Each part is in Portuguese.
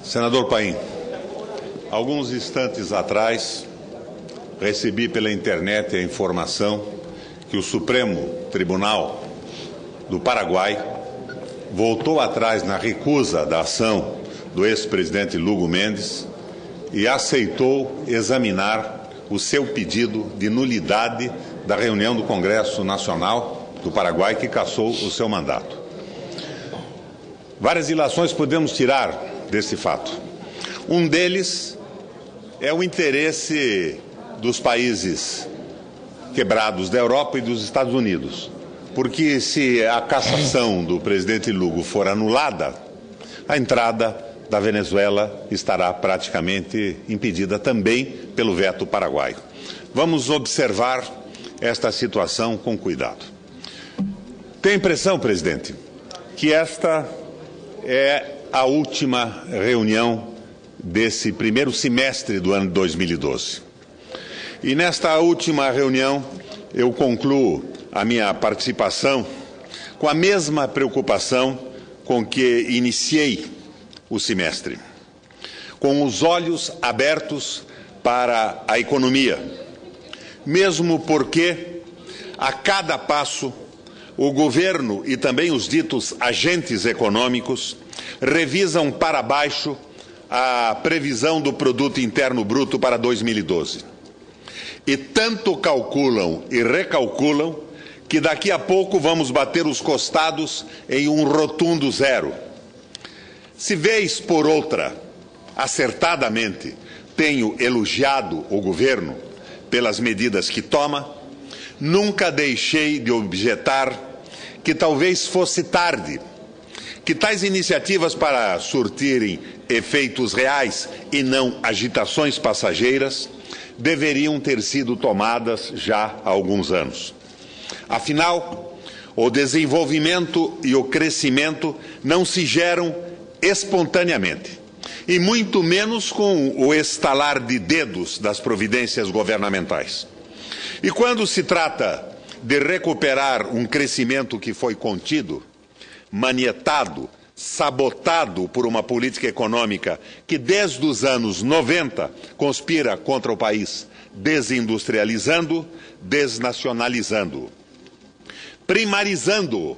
Senador Paim, alguns instantes atrás, recebi pela internet a informação que o Supremo Tribunal do Paraguai voltou atrás na recusa da ação do ex-presidente Lugo Mendes e aceitou examinar o seu pedido de nulidade da reunião do Congresso Nacional do Paraguai que cassou o seu mandato. Várias ilações podemos tirar desse fato. Um deles é o interesse dos países quebrados da Europa e dos Estados Unidos, porque se a cassação do presidente Lugo for anulada, a entrada da Venezuela estará praticamente impedida também pelo veto paraguaio. Vamos observar esta situação com cuidado. Tenho a impressão, presidente, que esta é a última reunião desse primeiro semestre do ano de 2012. E nesta última reunião eu concluo a minha participação com a mesma preocupação com que iniciei o semestre, com os olhos abertos para a economia, mesmo porque a cada passo o governo e também os ditos agentes econômicos revisam para baixo a previsão do Produto Interno Bruto para 2012. E tanto calculam e recalculam que daqui a pouco vamos bater os costados em um rotundo zero. Se vez por outra, acertadamente, tenho elogiado o governo pelas medidas que toma, nunca deixei de objetar que talvez fosse tarde, que tais iniciativas para surtirem efeitos reais e não agitações passageiras deveriam ter sido tomadas já há alguns anos. Afinal, o desenvolvimento e o crescimento não se geram espontaneamente, e muito menos com o estalar de dedos das providências governamentais. E quando se trata de recuperar um crescimento que foi contido, manietado, sabotado por uma política econômica que desde os anos 90 conspira contra o país, desindustrializando, desnacionalizando, primarizando-o,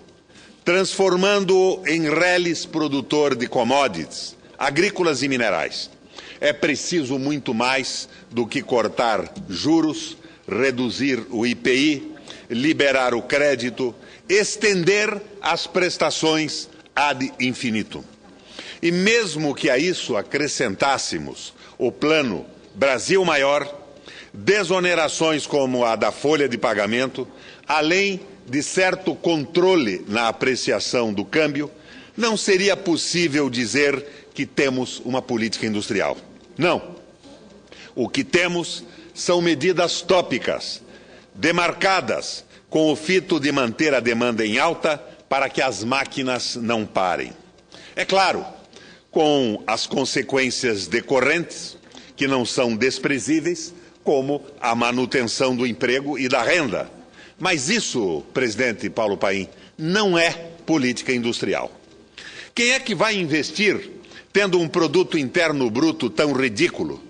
transformando-o em reles produtor de commodities, agrícolas e minerais. É preciso muito mais do que cortar juros, reduzir o IPI, liberar o crédito, estender as prestações ad infinitum. E mesmo que a isso acrescentássemos o plano Brasil Maior, desonerações como a da folha de pagamento, além de certo controle na apreciação do câmbio, não seria possível dizer que temos uma política industrial. Não. O que temos são medidas tópicas, demarcadas com o fito de manter a demanda em alta para que as máquinas não parem. É claro, com as consequências decorrentes, que não são desprezíveis, como a manutenção do emprego e da renda. Mas isso, presidente Paulo Paim, não é política industrial. Quem é que vai investir tendo um produto interno bruto tão ridículo?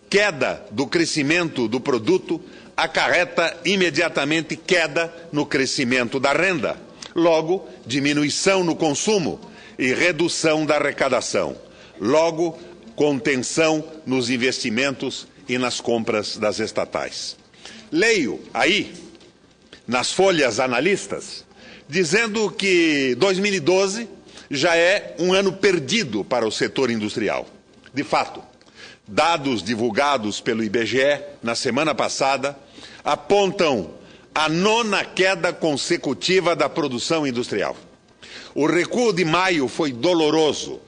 Queda do crescimento do produto acarreta imediatamente queda no crescimento da renda. Logo, diminuição no consumo e redução da arrecadação. Logo, contenção nos investimentos e nas compras das estatais. Leio aí, nas folhas analistas, dizendo que 2012 já é um ano perdido para o setor industrial. De fato, dados divulgados pelo IBGE na semana passada apontam a 9ª queda consecutiva da produção industrial. O recuo de maio foi doloroso,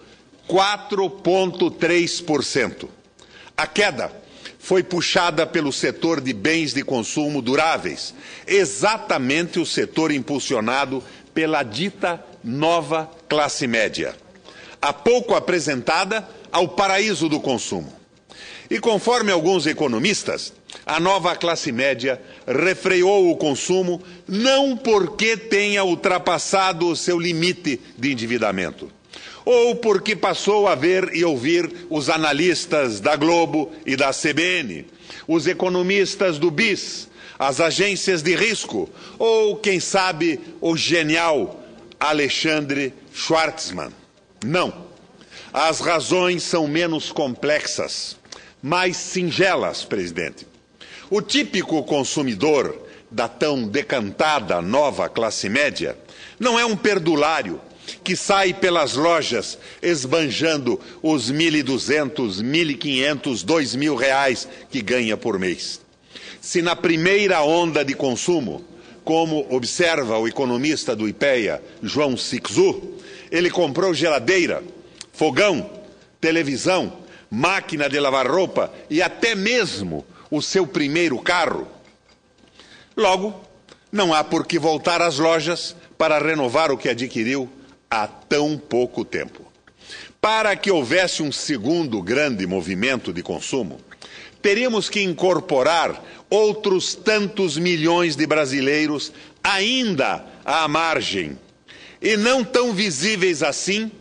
4,3%. A queda foi puxada pelo setor de bens de consumo duráveis, exatamente o setor impulsionado pela dita nova classe média, há pouco apresentada ao paraíso do consumo. E conforme alguns economistas, a nova classe média refreou o consumo não porque tenha ultrapassado o seu limite de endividamento. ou porque passou a ver e ouvir os analistas da Globo e da CBN, os economistas do BIS, as agências de risco, ou, quem sabe, o genial Alexandre Schwartzman. Não. As razões são menos complexas, mais singelas, presidente. O típico consumidor da tão decantada nova classe média não é um perdulário que sai pelas lojas esbanjando os 1.200, 1.500, 2.000 reais que ganha por mês. Se na primeira onda de consumo, como observa o economista do IPEA, João Sixu, ele comprou geladeira, fogão, televisão, máquina de lavar roupa e até mesmo o seu primeiro carro, logo, não há por que voltar às lojas para renovar o que adquiriu há tão pouco tempo. Para que houvesse um segundo grande movimento de consumo, teríamos que incorporar outros tantos milhões de brasileiros ainda à margem, e não tão visíveis assim,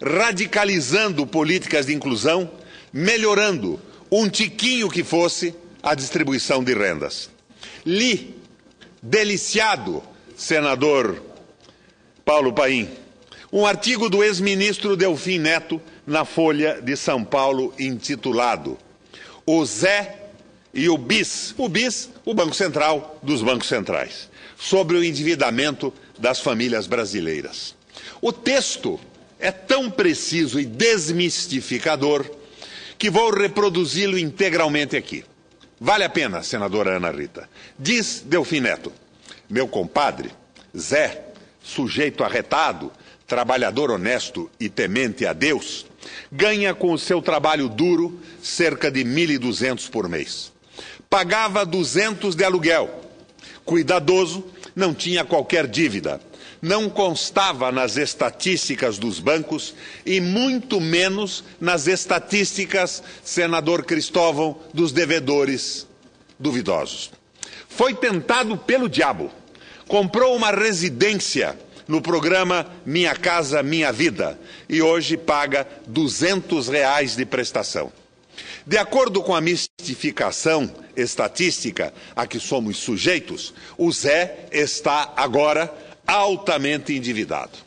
radicalizando políticas de inclusão, melhorando um tiquinho que fosse a distribuição de rendas. Li, deliciado, senador Paulo Paim, um artigo do ex-ministro Delfim Neto na Folha de São Paulo intitulado O Zé e o BIS, o Banco Central dos Bancos Centrais, sobre o endividamento das famílias brasileiras. O texto é tão preciso e desmistificador que vou reproduzi-lo integralmente aqui. Vale a pena, senadora Ana Rita. Diz Delfim Neto: meu compadre, Zé, sujeito arretado, trabalhador honesto e temente a Deus, ganha com o seu trabalho duro cerca de 1.200 por mês. Pagava 200 de aluguel. Cuidadoso, não tinha qualquer dívida. Não constava nas estatísticas dos bancos e muito menos nas estatísticas, senador Cristóvão, dos devedores duvidosos. Foi tentado pelo diabo. Comprou uma residência no programa Minha Casa Minha Vida e hoje paga R$200 de prestação. De acordo com a mistificação estatística a que somos sujeitos, o Zé está agora altamente endividado.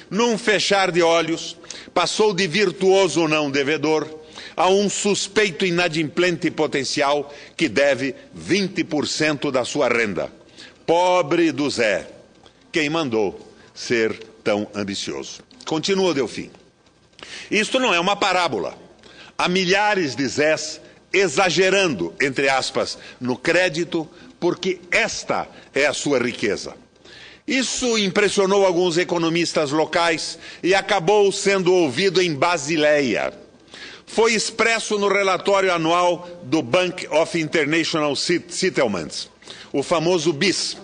Num fechar de olhos, passou de virtuoso não devedor a um suspeito inadimplente potencial que deve 20% da sua renda. Pobre do Zé, quem mandou ser tão ambicioso. Continua Delfim. Isto não é uma parábola. Há milhares de Zés exagerando, entre aspas, no crédito, porque esta é a sua riqueza. Isso impressionou alguns economistas locais e acabou sendo ouvido em Basileia. Foi expresso no relatório anual do Bank of International Settlements, o famoso BIS.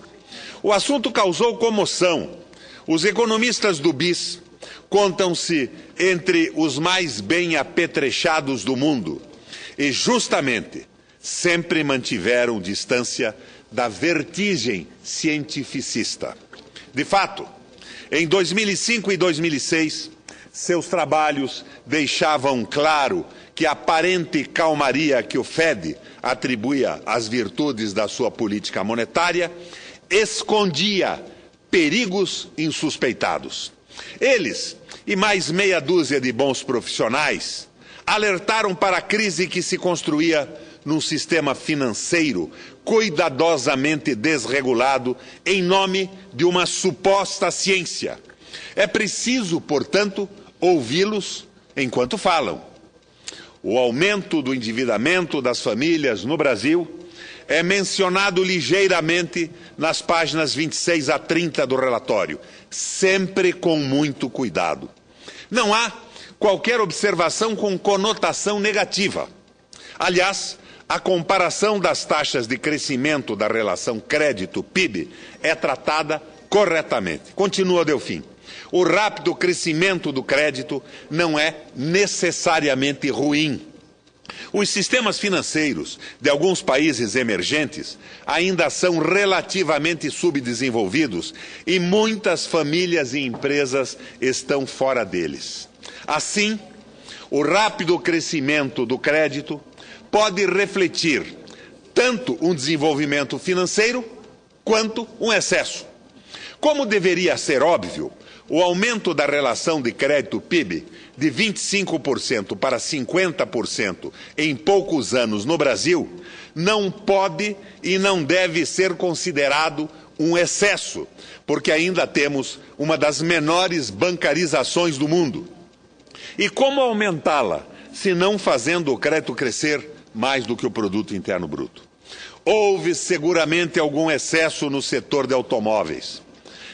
O assunto causou comoção. Os economistas do BIS contam-se entre os mais bem apetrechados do mundo e, justamente, sempre mantiveram distância da vertigem cientificista. De fato, em 2005 e 2006, seus trabalhos deixavam claro que a aparente calmaria que o Fed atribuía às virtudes da sua política monetária escondia perigos insuspeitados. Eles, e mais meia dúzia de bons profissionais, alertaram para a crise que se construía num sistema financeiro cuidadosamente desregulado em nome de uma suposta ciência. É preciso, portanto, ouvi-los enquanto falam. O aumento do endividamento das famílias no Brasil é mencionado ligeiramente nas páginas 26 a 30 do relatório, sempre com muito cuidado. Não há qualquer observação com conotação negativa. Aliás, a comparação das taxas de crescimento da relação crédito-PIB é tratada corretamente. Continua Delfim. O rápido crescimento do crédito não é necessariamente ruim. Os sistemas financeiros de alguns países emergentes ainda são relativamente subdesenvolvidos e muitas famílias e empresas estão fora deles. Assim, o rápido crescimento do crédito pode refletir tanto um desenvolvimento financeiro quanto um excesso. Como deveria ser óbvio, o aumento da relação de crédito-PIB de 25% para 50% em poucos anos no Brasil não pode e não deve ser considerado um excesso, porque ainda temos uma das menores bancarizações do mundo. E como aumentá-la, se não fazendo o crédito crescer mais do que o produto interno bruto? Houve seguramente algum excesso no setor de automóveis,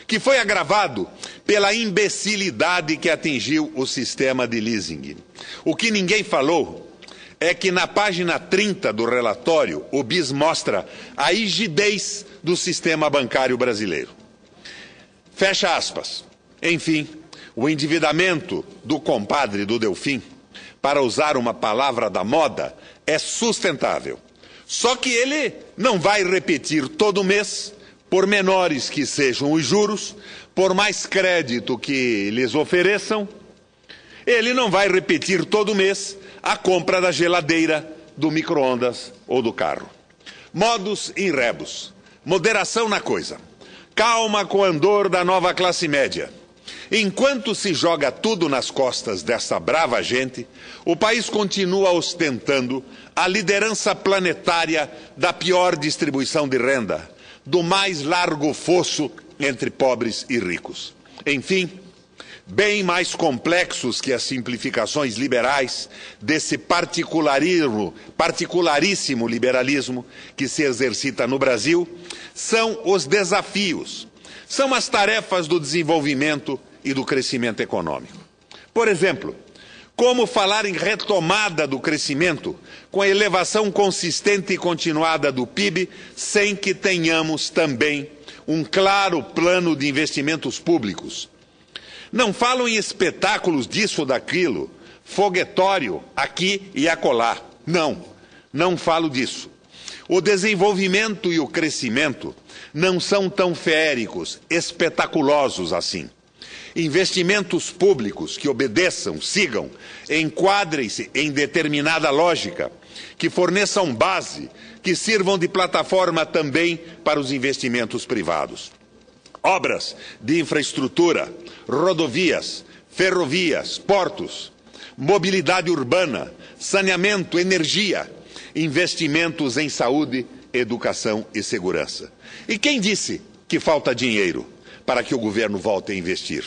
que foi agravado pela imbecilidade que atingiu o sistema de leasing. O que ninguém falou é que na página 30 do relatório, o BIS mostra a rigidez do sistema bancário brasileiro. Fecha aspas. Enfim, o endividamento do compadre do Delfim, para usar uma palavra da moda, é sustentável. Só que ele não vai repetir todo mês, por menores que sejam os juros, por mais crédito que lhes ofereçam, ele não vai repetir todo mês a compra da geladeira, do micro-ondas ou do carro. Modus in rebus. Moderação na coisa. Calma com o andor da nova classe média. Enquanto se joga tudo nas costas dessa brava gente, o país continua ostentando a liderança planetária da pior distribuição de renda, do mais largo fosso entre pobres e ricos. Enfim, bem mais complexos que as simplificações liberais desse particularíssimo liberalismo que se exercita no Brasil, são os desafios, são as tarefas do desenvolvimento e do crescimento econômico. Por exemplo, como falar em retomada do crescimento com a elevação consistente e continuada do PIB, sem que tenhamos também um claro plano de investimentos públicos? Não falo em espetáculos disso ou daquilo, foguetório aqui e acolá. Não falo disso. O desenvolvimento e o crescimento não são tão feéricos, espetaculosos assim. Investimentos públicos que obedeçam, sigam, enquadrem-se em determinada lógica, que forneçam base, que sirvam de plataforma também para os investimentos privados. Obras de infraestrutura, rodovias, ferrovias, portos, mobilidade urbana, saneamento, energia, investimentos em saúde, educação e segurança. E quem disse que falta dinheiro para que o governo volte a investir?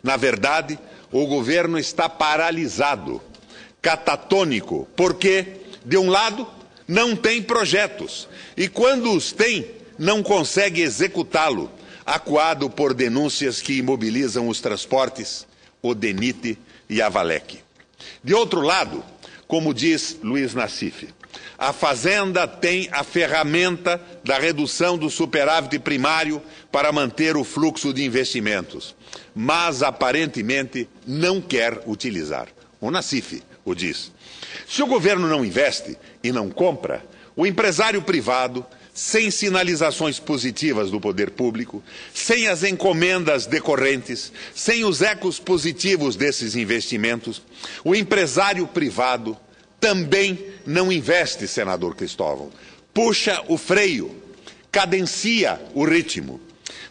Na verdade, o governo está paralisado, catatônico, porque, de um lado, não tem projetos e, quando os tem, não consegue executá-lo, acuado por denúncias que imobilizam os transportes, o DENIT e a Valec. De outro lado, como diz Luiz Nassif, a Fazenda tem a ferramenta da redução do superávit primário para manter o fluxo de investimentos, mas aparentemente não quer utilizar. O Nassif o diz. Se o governo não investe e não compra, o empresário privado, sem sinalizações positivas do poder público, sem as encomendas decorrentes, sem os ecos positivos desses investimentos, o empresário privado também não investe, senador Cristóvão. Puxa o freio, cadencia o ritmo.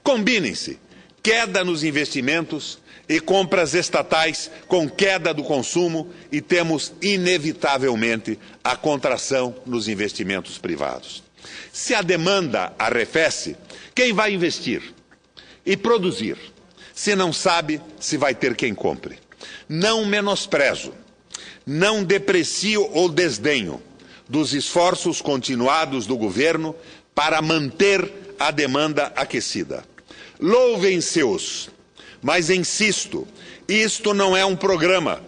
Combinem-se queda nos investimentos e compras estatais com queda do consumo e temos, inevitavelmente, a contração nos investimentos privados. Se a demanda arrefece, quem vai investir e produzir, se não sabe se vai ter quem compre? Não menosprezo, não deprecio ou desdenho dos esforços continuados do governo para manter a demanda aquecida. Louvem-se-os, mas insisto, isto não é um programa,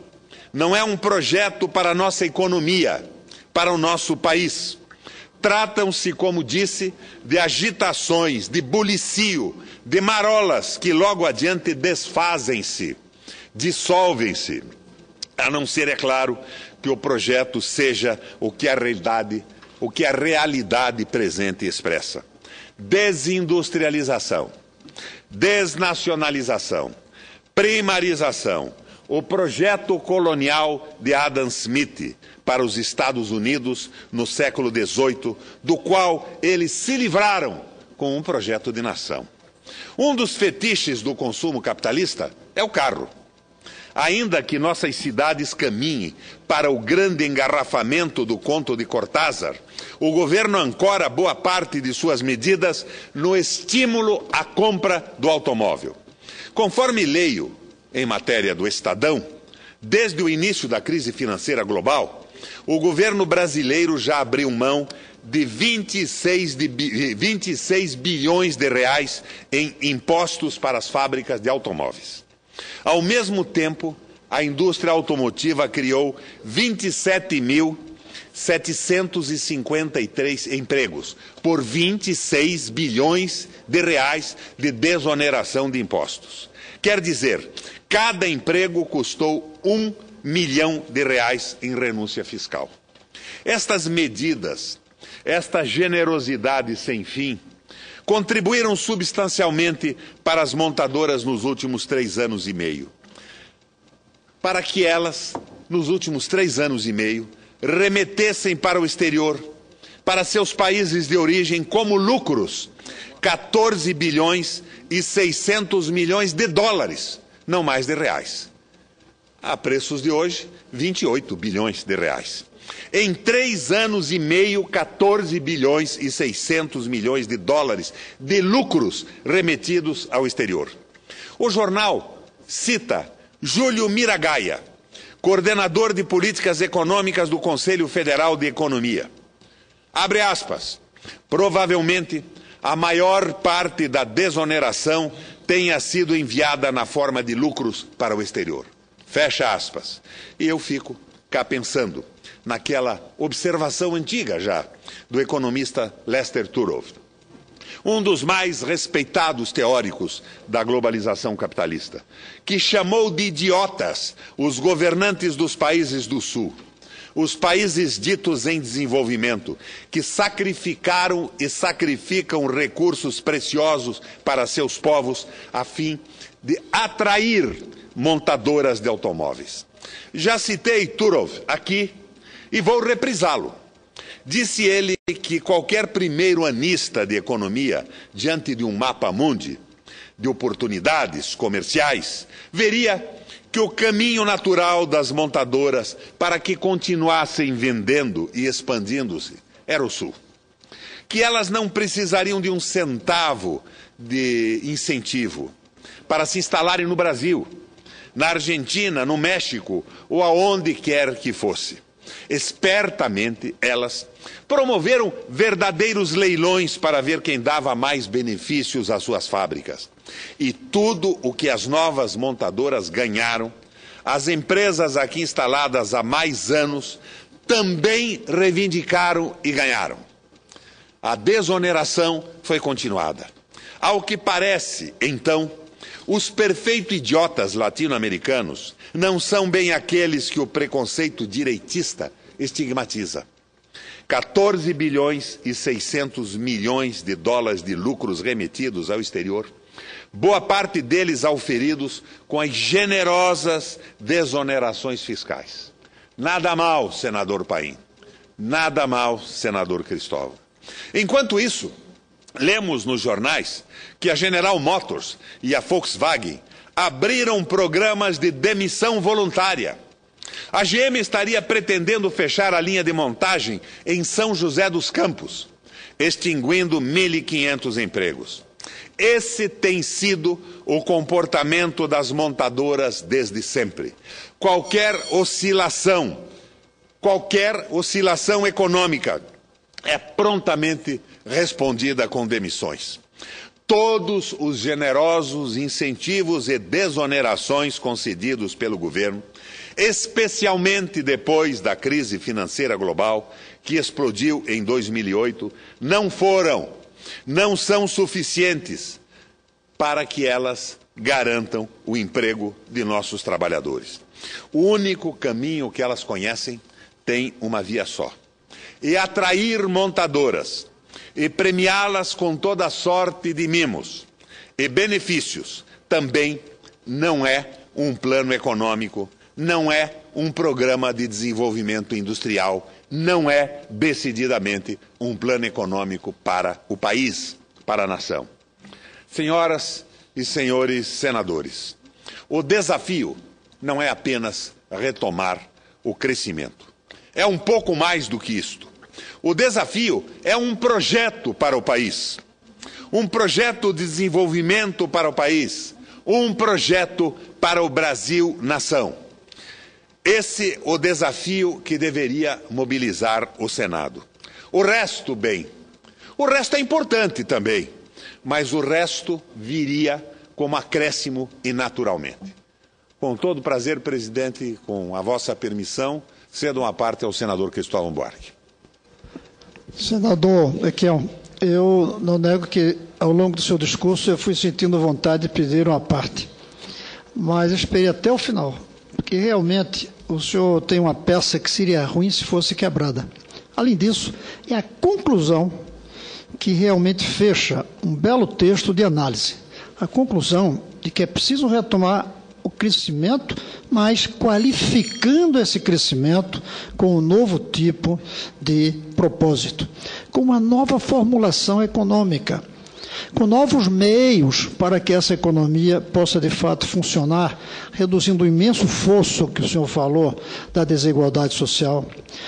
não é um projeto para a nossa economia, para o nosso país. Tratam-se, como disse, de agitações, de bulicio, de marolas que logo adiante desfazem-se, dissolvem-se, a não ser, é claro, que o projeto seja o que a realidade presente expressa. Desindustrialização, desnacionalização, primarização, o projeto colonial de Adam Smith para os Estados Unidos no século XVIII, do qual eles se livraram com um projeto de nação. Um dos fetiches do consumo capitalista é o carro. Ainda que nossas cidades caminhem para o grande engarrafamento do Conto de Cortázar, o governo ancora boa parte de suas medidas no estímulo à compra do automóvel. Conforme leio em matéria do Estadão, desde o início da crise financeira global, o governo brasileiro já abriu mão de 26 bilhões de reais em impostos para as fábricas de automóveis. Ao mesmo tempo, a indústria automotiva criou 27.753 empregos por 26 bilhões de reais de desoneração de impostos. Quer dizer, cada emprego custou R$1 milhão em renúncia fiscal. Estas medidas, esta generosidade sem fim, contribuíram substancialmente para as montadoras nos últimos 3 anos e meio. Para que elas, nos últimos 3 anos e meio, remetessem para o exterior, para seus países de origem, como lucros, 14 bilhões e 600 milhões de dólares, não mais de reais. A preços de hoje, 28 bilhões de reais. Em 3 anos e meio, 14 bilhões e 600 milhões de dólares de lucros remetidos ao exterior. O jornal cita Júlio Miragaia, coordenador de políticas econômicas do Conselho Federal de Economia. Abre aspas. Provavelmente, a maior parte da desoneração tenha sido enviada na forma de lucros para o exterior. Fecha aspas. E eu fico cá pensando naquela observação antiga já do economista Lester Turov, um dos mais respeitados teóricos da globalização capitalista, que chamou de idiotas os governantes dos países do Sul, os países ditos em desenvolvimento, que sacrificaram e sacrificam recursos preciosos para seus povos a fim de atrair montadoras de automóveis. Já citei Turov aqui e vou reprisá-lo. Disse ele que qualquer primeiro-anista de economia, diante de um mapa mundi de oportunidades comerciais, veria que o caminho natural das montadoras para que continuassem vendendo e expandindo-se era o Sul. Que elas não precisariam de um centavo de incentivo para se instalarem no Brasil, na Argentina, no México ou aonde quer que fosse. Espertamente, elas promoveram verdadeiros leilões para ver quem dava mais benefícios às suas fábricas. E tudo o que as novas montadoras ganharam, as empresas aqui instaladas há mais anos também reivindicaram e ganharam. A desoneração foi continuada. Ao que parece, então, os perfeitos idiotas latino-americanos não são bem aqueles que o preconceito direitista estigmatiza. 14 bilhões e 600 milhões de dólares de lucros remetidos ao exterior, boa parte deles auferidos com as generosas desonerações fiscais. Nada mal, senador Paim. Nada mal, senador Cristóvão. Enquanto isso, lemos nos jornais que a General Motors e a Volkswagen abriram programas de demissão voluntária. A GM estaria pretendendo fechar a linha de montagem em São José dos Campos, extinguindo 1.500 empregos. Esse tem sido o comportamento das montadoras desde sempre. Qualquer oscilação econômica é prontamente respondida com demissões. Todos os generosos incentivos e desonerações concedidos pelo governo, especialmente depois da crise financeira global, que explodiu em 2008, não são suficientes para que elas garantam o emprego de nossos trabalhadores. O único caminho que elas conhecem tem uma via só: e atrair montadoras e premiá-las com toda sorte de mimos e benefícios também não é um plano econômico, não é um programa de desenvolvimento industrial, não é decididamente um plano econômico para o país, para a nação. Senhoras e senhores senadores, o desafio não é apenas retomar o crescimento. É um pouco mais do que isto. O desafio é um projeto para o país, um projeto de desenvolvimento para o país, um projeto para o Brasil-nação. Esse é o desafio que deveria mobilizar o Senado. O resto, bem, o resto é importante também, mas o resto viria como acréscimo e naturalmente. Com todo prazer, presidente, com a vossa permissão, cedo uma parte ao senador Cristóvão Buarque. Senador Requião, eu não nego que ao longo do seu discurso eu fui sentindo vontade de pedir uma parte, mas esperei até o final, porque realmente o senhor tem uma peça que seria ruim se fosse quebrada. Além disso, é a conclusão que realmente fecha um belo texto de análise. A conclusão de que é preciso retomar o crescimento, mas qualificando esse crescimento com um novo tipo de propósito, com uma nova formulação econômica, com novos meios para que essa economia possa, de fato, funcionar, reduzindo o imenso fosso que o senhor falou da desigualdade social,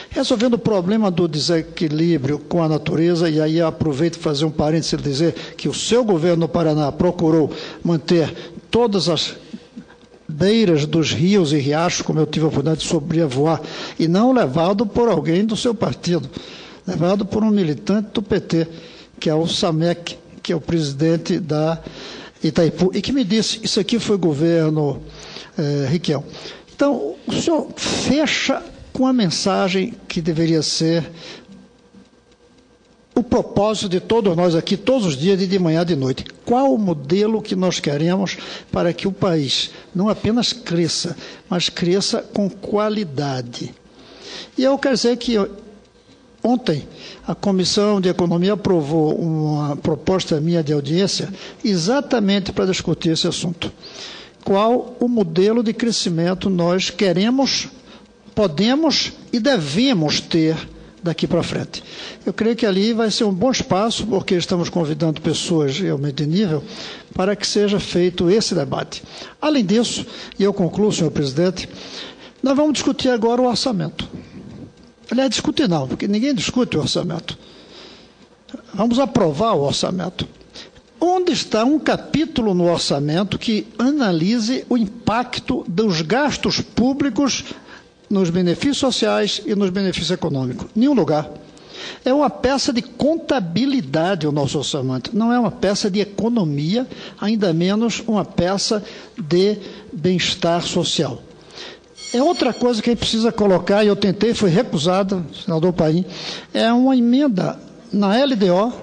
resolvendo o problema do desequilíbrio com a natureza, e aí aproveito para fazer um parênteses e dizer que o seu governo no Paraná procurou manter todas as beiras dos rios e riachos, como eu tive a oportunidade de sobrevoar, e não levado por alguém do seu partido, levado por um militante do PT, que é o Samek, que é o presidente da Itaipu, e que me disse, isso aqui foi governo Requião. Então, o senhor fecha com a mensagem que deveria ser o propósito de todos nós aqui, todos os dias, de manhã e de noite. Qual o modelo que nós queremos para que o país não apenas cresça, mas cresça com qualidade? E eu quero dizer que ontem a Comissão de Economia aprovou uma proposta minha de audiência exatamente para discutir esse assunto. Qual o modelo de crescimento nós queremos, podemos e devemos ter daqui para frente. Eu creio que ali vai ser um bom espaço, porque estamos convidando pessoas realmente de nível, para que seja feito esse debate. Além disso, e eu concluo, senhor presidente, nós vamos discutir agora o orçamento. Aliás, discutir não, porque ninguém discute o orçamento. Vamos aprovar o orçamento. Onde está um capítulo no orçamento que analise o impacto dos gastos públicos nos benefícios sociais e nos benefícios econômicos? Nenhum lugar. É uma peça de contabilidade o nosso orçamento, não é uma peça de economia, ainda menos uma peça de bem-estar social. É outra coisa que a gente precisa colocar, e eu tentei, foi recusada, senador Paim, é uma emenda na LDO,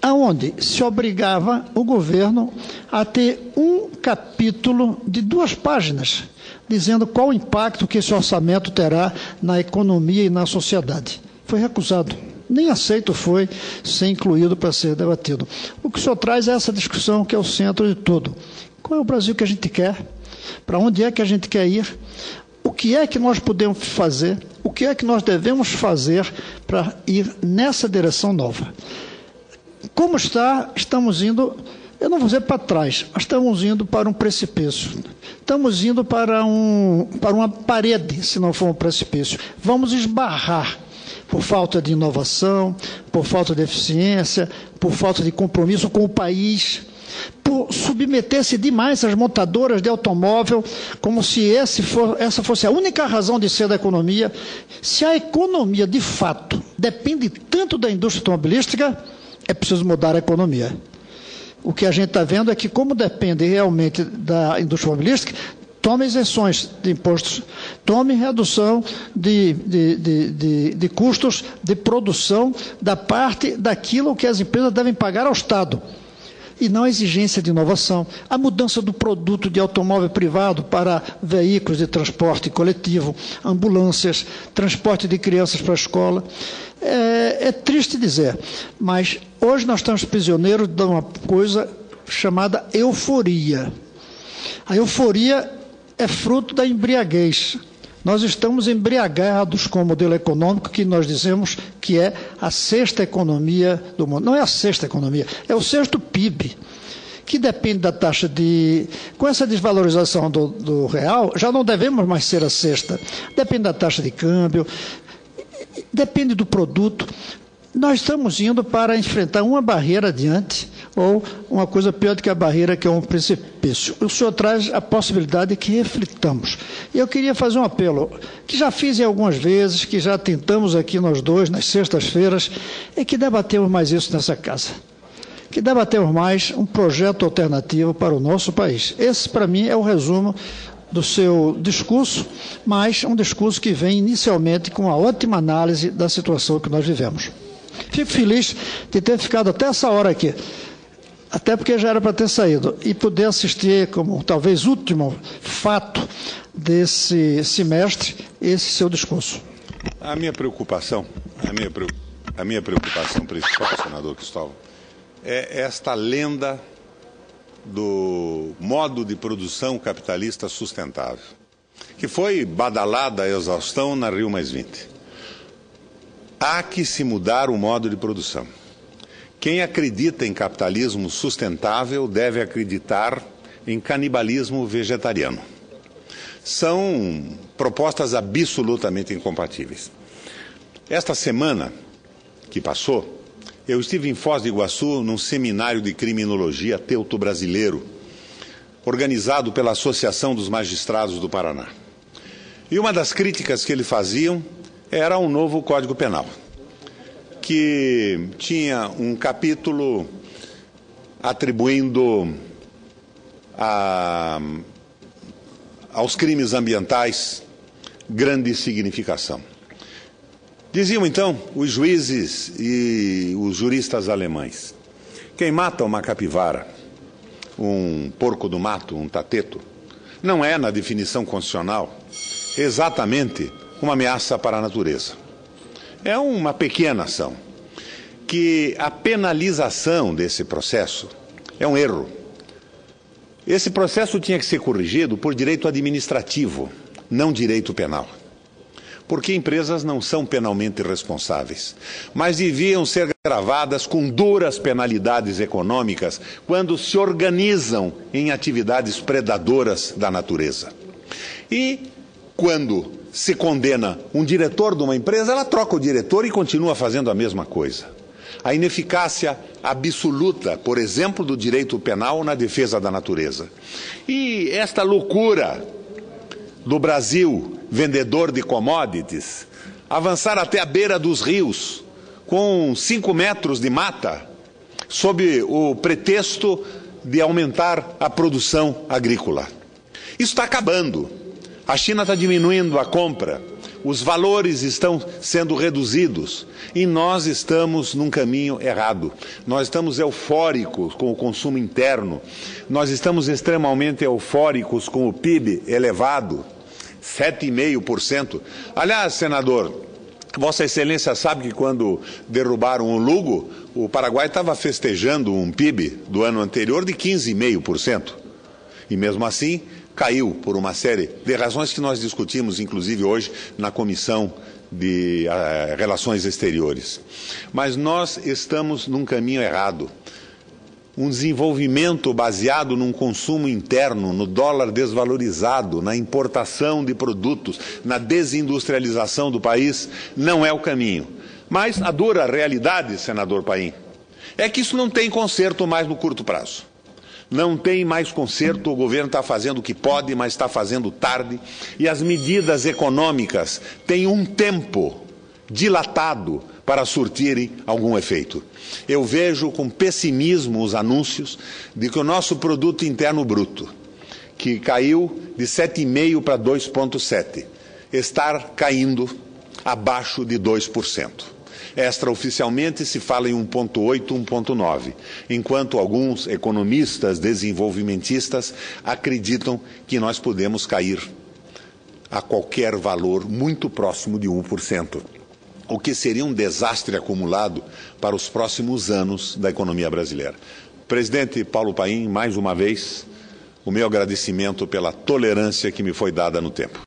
aonde se obrigava o governo a ter um capítulo de 2 páginas, dizendo qual o impacto que esse orçamento terá na economia e na sociedade. Foi recusado. Nem aceito foi ser incluído para ser debatido. O que o senhor traz é essa discussão que é o centro de tudo. Qual é o Brasil que a gente quer? Para onde é que a gente quer ir? O que é que nós podemos fazer? O que é que nós devemos fazer para ir nessa direção nova? Como está, estamos indo, eu não vou dizer para trás, mas estamos indo para um precipício. Estamos indo para uma parede, se não for um precipício. Vamos esbarrar por falta de inovação, por falta de eficiência, por falta de compromisso com o país, por submeter-se demais às montadoras de automóvel, como se essa fosse a única razão de ser da economia. Se a economia, de fato, depende tanto da indústria automobilística, é preciso mudar a economia. O que a gente está vendo é que, como depende realmente da indústria automobilística, tome isenções de impostos, tome redução de custos de produção da parte daquilo que as empresas devem pagar ao Estado. E não a exigência de inovação, a mudança do produto de automóvel privado para veículos de transporte coletivo, ambulâncias, transporte de crianças para a escola. É triste dizer, mas hoje nós estamos prisioneiros de uma coisa chamada euforia. A euforia é fruto da embriaguez. Nós estamos embriagados com o modelo econômico que nós dizemos que é a sexta economia do mundo. Não é a sexta economia, é o sexto PIB, que depende da taxa de... Com essa desvalorização do real, já não devemos mais ser a sexta. Depende da taxa de câmbio, depende do produto. Nós estamos indo para enfrentar uma barreira adiante, ou uma coisa pior do que a barreira, que é um precipício. O senhor traz a possibilidade de que reflitamos. E eu queria fazer um apelo, que já fiz algumas vezes, que já tentamos aqui nós dois, nas sextas-feiras, é que debatemos mais isso nessa casa. Que debatemos mais um projeto alternativo para o nosso país. Esse, para mim, é o resumo do seu discurso, mas um discurso que vem inicialmente com uma ótima análise da situação que nós vivemos. Fico feliz de ter ficado até essa hora aqui, até porque já era para ter saído, e poder assistir como talvez último fato desse semestre, esse seu discurso. A minha preocupação principal, senador Cristóvão, é esta lenda do modo de produção capitalista sustentável, que foi badalada a exaustão na Rio+20. Há que se mudar o modo de produção. Quem acredita em capitalismo sustentável deve acreditar em canibalismo vegetariano. São propostas absolutamente incompatíveis. Esta semana que passou, eu estive em Foz do Iguaçu num seminário de criminologia teuto-brasileiro, organizado pela Associação dos Magistrados do Paraná. E uma das críticas que eles faziam era um novo Código Penal, que tinha um capítulo atribuindo aos crimes ambientais grande significação. Diziam então os juízes e os juristas alemães: quem mata uma capivara, um porco do mato, um tateto, não é, na definição constitucional, exatamente uma ameaça para a natureza. É uma pequena ação, que a penalização desse processo é um erro. Esse processo tinha que ser corrigido por direito administrativo, não direito penal. Porque empresas não são penalmente responsáveis, mas deviam ser gravadas com duras penalidades econômicas quando se organizam em atividades predadoras da natureza. E quando se condena um diretor de uma empresa, ela troca o diretor e continua fazendo a mesma coisa. A ineficácia absoluta, por exemplo, do direito penal na defesa da natureza. E esta loucura do Brasil, vendedor de commodities, avançar até a beira dos rios, com 5 metros de mata, sob o pretexto de aumentar a produção agrícola. Isso está acabando. A China está diminuindo a compra, os valores estão sendo reduzidos e nós estamos num caminho errado. Nós estamos eufóricos com o consumo interno, nós estamos extremamente eufóricos com o PIB elevado, 7,5%. Aliás, senador, Vossa Excelência sabe que quando derrubaram o Lugo, o Paraguai estava festejando um PIB do ano anterior de 15,5%. E mesmo assim caiu por uma série de razões que nós discutimos, inclusive hoje, na Comissão de Relações Exteriores. Mas nós estamos num caminho errado. Um desenvolvimento baseado num consumo interno, no dólar desvalorizado, na importação de produtos, na desindustrialização do país, não é o caminho. Mas a dura realidade, senador Paim, é que isso não tem conserto mais no curto prazo. Não tem mais conserto, o governo está fazendo o que pode, mas está fazendo tarde, e as medidas econômicas têm um tempo dilatado para surtirem algum efeito. Eu vejo com pessimismo os anúncios de que o nosso produto interno bruto, que caiu de 7,5% para 2,7%, está caindo abaixo de 2%. Extraoficialmente se fala em 1,8%, 1,9%, enquanto alguns economistas desenvolvimentistas acreditam que nós podemos cair a qualquer valor muito próximo de 1%, o que seria um desastre acumulado para os próximos anos da economia brasileira. Presidente Paulo Paim, mais uma vez, o meu agradecimento pela tolerância que me foi dada no tempo.